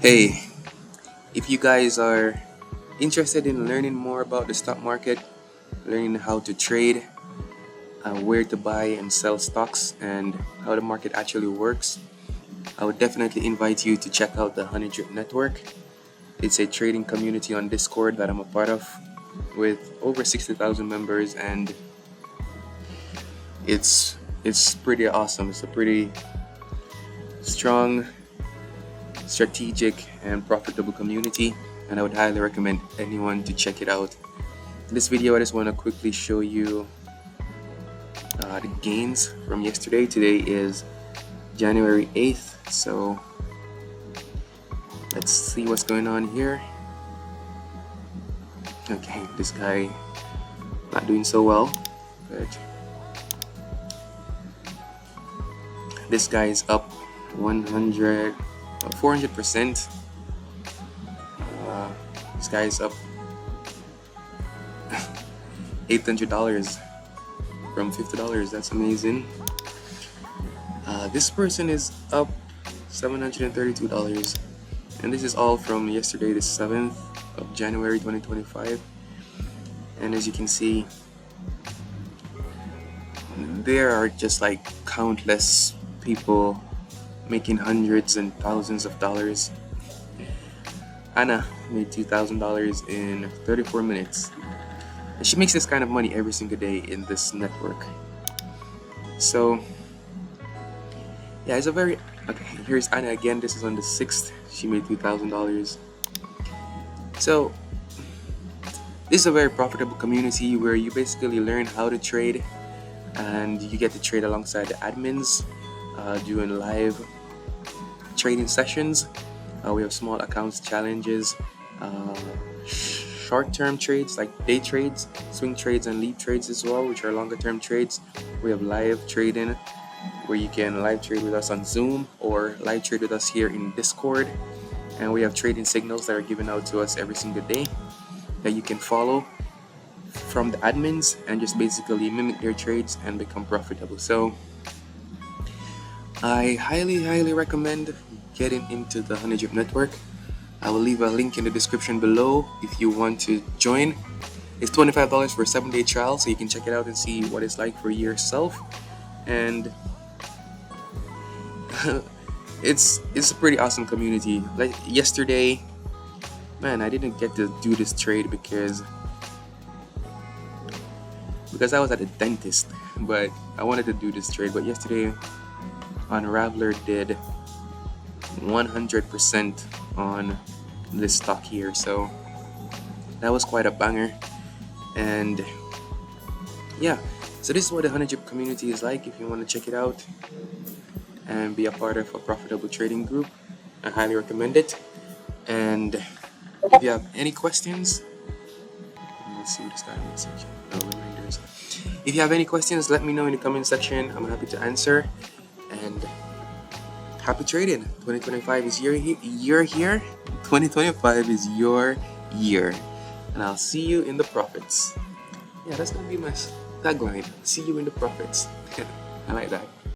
Hey, if you guys are interested in learning more about the stock market, learning how to trade, where to buy and sell stocks, and how the market actually works, I would definitely invite you to check out the Honey Drip Network. It's a trading community on Discord that I'm a part of with over 60,000 members, and it's pretty awesome. It's a pretty strong, strategic, and profitable community, and I would highly recommend anyone to check it out. In this video, I just want to quickly show you the gains from yesterday. Today is January 8th, so let's see what's going on here. Okay, this guy not doing so well, but this guy is up 400%. This guy is up $800 from $50. That's amazing. This person is up $732, and this is all from yesterday, the 7th of January 2025. And as you can see, there are just like countless people making hundreds and thousands of dollars. Anna made $2,000 in 34 minutes. And she makes this kind of money every single day in this network. So, yeah, it's a very... Okay, here's Anna again. This is on the 6th. She made $2,000. So, this is a very profitable community where you basically learn how to trade, and you get to trade alongside the admins, doing live trading sessions. We have small accounts challenges, short-term trades like day trades, swing trades, and leap trades as well, which are longer-term trades. We have live trading where you can live trade with us on Zoom or live trade with us here in Discord. And we have trading signals that are given out to us every single day that you can follow from the admins and just basically mimic their trades and become profitable. So I highly recommend getting into the Honey Drip Network. I will leave a link in the description below if you want to join. It's $25 for a 7-day trial, so you can check it out and see what it's like for yourself. And it's a pretty awesome community. Like yesterday, man, I didn't get to do this trade because I was at a dentist, but I wanted to do this trade. But yesterday, Unraveler did 100% on this stock here, so that was quite a banger. And yeah, so this is what the Honey Drip community is like. If you want to check it out and be a part of a profitable trading group, I highly recommend it. And if you have any questions, let's see what this guy message. No reminders. If you have any questions, let me know in the comment section. I'm happy to answer. And happy trading. 2025 is your year here. 2025 is your year. And I'll see you in the profits. Yeah, that's gonna be my tagline. See you in the profits. I like that.